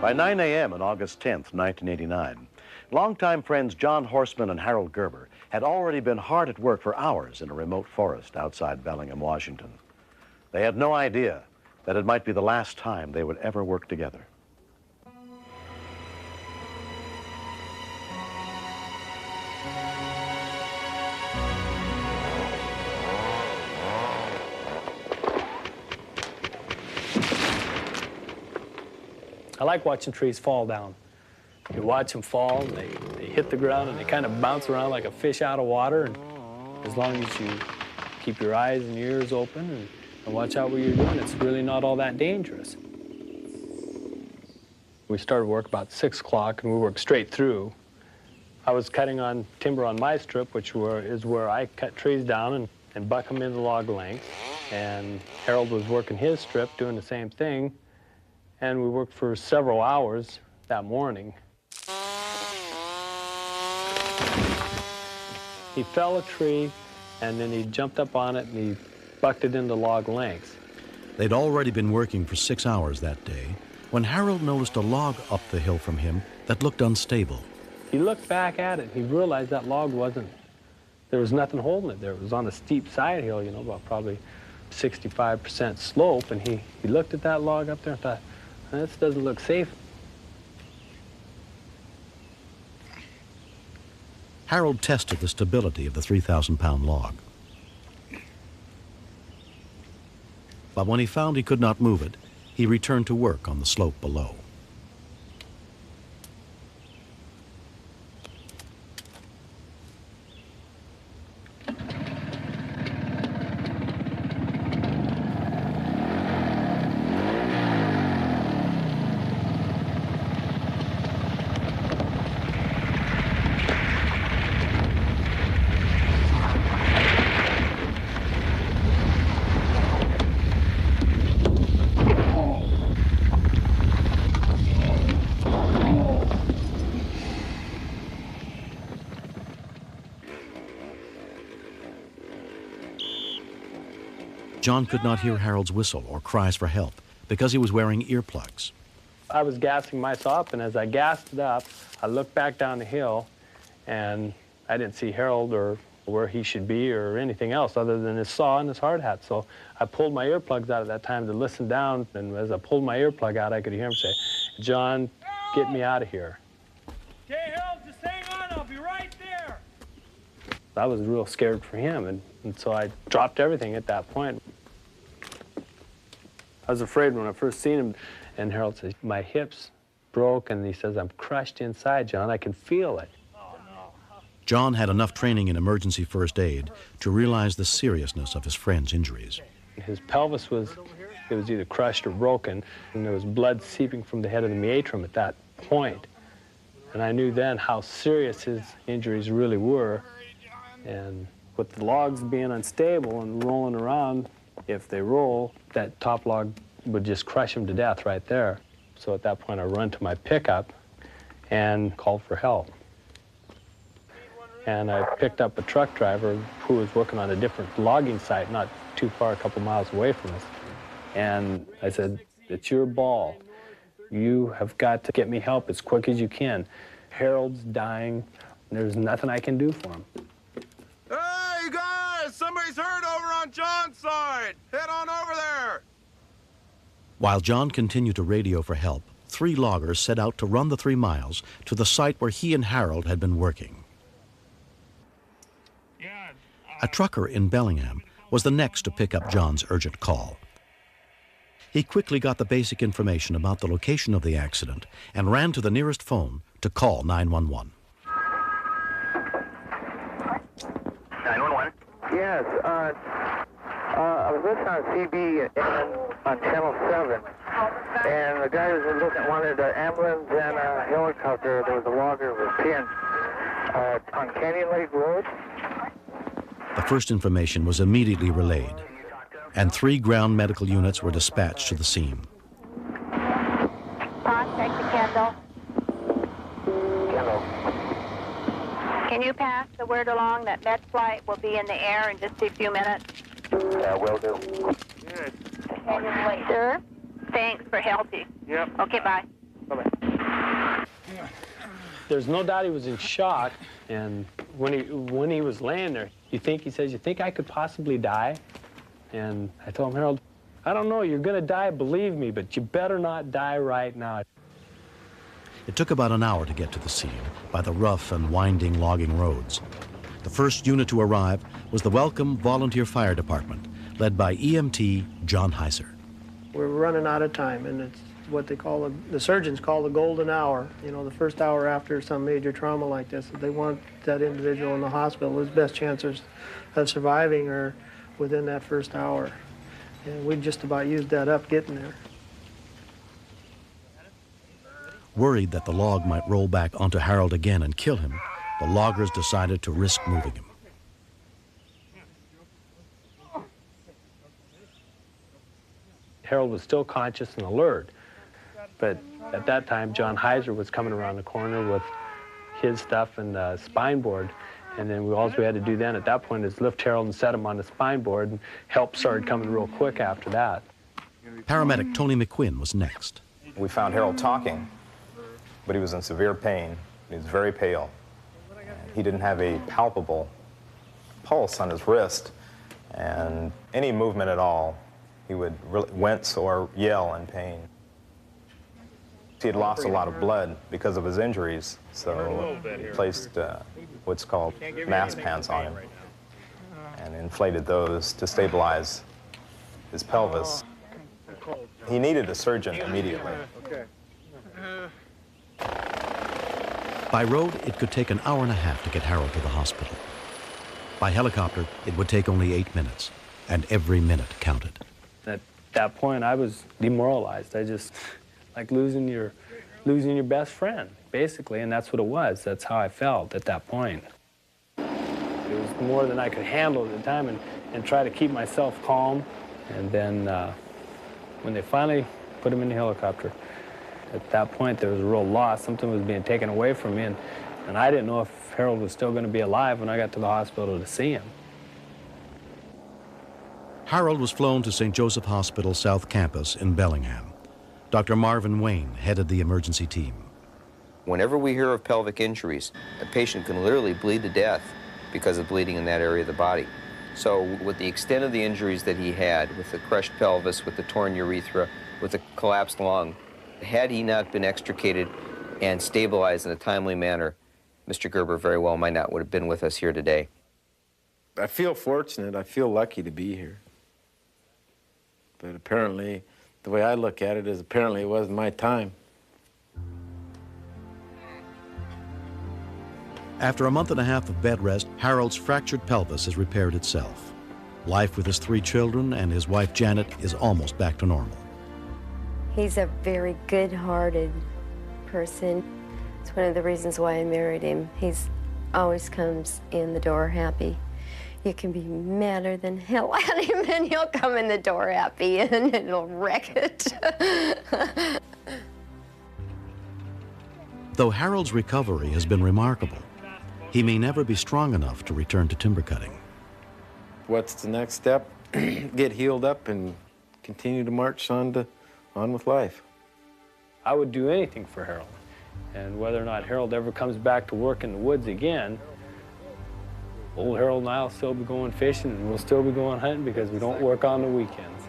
By 9 a.m. on August 10th, 1989, longtime friends John Horseman and Harold Gerber had already been hard at work for hours in a remote forest outside Bellingham, Washington. They had no idea that it might be the last time they would ever work together. I like watching trees fall down. You watch them fall, and they hit the ground, and they kind of bounce around like a fish out of water. And as long as you keep your eyes and ears open and watch out what you're doing, it's really not all that dangerous. We started work about 6 o'clock, and we worked straight through. I was cutting on timber on my strip, which is where I cut trees down and buck them into log length. And Harold was working his strip, doing the same thing. And we worked for several hours that morning. He fell a tree, and then he jumped up on it, and he bucked it into log lengths. They'd already been working for 6 hours that day when Harold noticed a log up the hill from him that looked unstable. He looked back at it, and he realized that log there was nothing holding it there. It was on a steep side hill, you know, about probably 65% slope, and he looked at that log up there and thought, this doesn't look safe. Harold tested the stability of the 3,000-pound log. But when he found he could not move it, he returned to work on the slope below. John could not hear Harold's whistle or cries for help because he was wearing earplugs. I was gassing my saw up, and as I gassed it up, I looked back down the hill, and I didn't see Harold or where he should be or anything else other than his saw and his hard hat. So I pulled my earplugs out at that time to listen down, and as I pulled my earplug out, I could hear him say, "John, get me out of here." Okay, Harold, just hang on, I'll be right there. I was real scared for him, and so I dropped everything at that point. I was afraid when I first seen him, and Harold says, "My hips broke," and he says, "I'm crushed inside, John. I can feel it." John had enough training in emergency first aid to realize the seriousness of his friend's injuries. His pelvis was either crushed or broken, and there was blood seeping from the head of the meatrium at that point. And I knew then how serious his injuries really were. And with the logs being unstable and rolling around, if they roll, that top log would just crush him to death right there. So at that point, I run to my pickup and called for help. And I picked up a truck driver who was working on a different logging site not too far, a couple miles away from us. And I said, "It's your ball. You have got to get me help as quick as you can. Harold's dying. There's nothing I can do for him." Hey, guys, somebody's hurt over on John's side. Head on over there. While John continued to radio for help, 3 loggers set out to run the 3 miles to the site where he and Harold had been working. A trucker in Bellingham was the next to pick up John's urgent call. He quickly got the basic information about the location of the accident and ran to the nearest phone to call 911. 911? Yes, I was listening on CB on Channel 7, and the guy wanted an ambulance and a helicopter. There was a logger was pinned on Canyon Lake Road. The first information was immediately relayed, and 3 ground medical units were dispatched to the scene. Contact the Kendall. Kendall. Can you pass the word along that med flight will be in the air in just a few minutes? Yeah, will do. Sure. Thanks for helping. Yep. Okay, bye. Bye-bye. There's no doubt he was in shock, and when he was laying there, he says, "You think I could possibly die?" And I told him, "Harold, I don't know, you're gonna die, believe me, but you better not die right now." It took about an hour to get to the scene by the rough and winding logging roads. The first unit to arrive was the Welcome Volunteer Fire Department, led by EMT John Heiser. We're running out of time, and it's what they call, the surgeons call the golden hour. You know, the first hour after some major trauma like this. They want that individual in the hospital. His best chances of surviving are within that first hour. And we just about used that up getting there. Worried that the log might roll back onto Harold again and kill him, the loggers decided to risk moving him. Harold was still conscious and alert, but at that time, John Heiser was coming around the corner with his stuff and the spine board, and then all we had to do then at that point is lift Harold and set him on the spine board, and help started coming real quick after that. Paramedic Tony McQuinn was next. We found Harold talking, but he was in severe pain. He was very pale. He didn't have a palpable pulse on his wrist, and any movement at all, he would really wince or yell in pain. He had lost a lot of blood because of his injuries, so he placed what's called mass pants on him and inflated those to stabilize his pelvis. He needed a surgeon immediately. By road, it could take an hour and a half to get Harold to the hospital. By helicopter, it would take only 8 minutes, and every minute counted. At that point, I was demoralized. I just, like losing your best friend, basically, and that's what it was. That's how I felt at that point. It was more than I could handle at the time, and try to keep myself calm. And then when they finally put him in the helicopter, at that point, there was a real loss. Something was being taken away from me, and I didn't know if Harold was still going to be alive when I got to the hospital to see him. Harold was flown to St. Joseph Hospital South Campus in Bellingham. Dr. Marvin Wayne headed the emergency team. Whenever we hear of pelvic injuries, a patient can literally bleed to death because of bleeding in that area of the body. So with the extent of the injuries that he had, with the crushed pelvis, with the torn urethra, with the collapsed lung, had he not been extricated and stabilized in a timely manner, Mr. Gerber very well might not would have been with us here today. I feel fortunate. I feel lucky to be here. But apparently, the way I look at it is apparently it wasn't my time. After a month and a half of bed rest, Harold's fractured pelvis has repaired itself. Life with his 3 children and his wife Janet is almost back to normal. He's a very good-hearted person. It's one of the reasons why I married him. He's always comes in the door happy. You can be madder than hell at him, and he'll come in the door happy, and it'll wreck it. Though Harold's recovery has been remarkable, he may never be strong enough to return to timber cutting. What's the next step? Get healed up and continue to march on with life. I would do anything for Harold. And whether or not Harold ever comes back to work in the woods again, old Harold and I will still be going fishing, and we'll still be going hunting because we don't work on the weekends.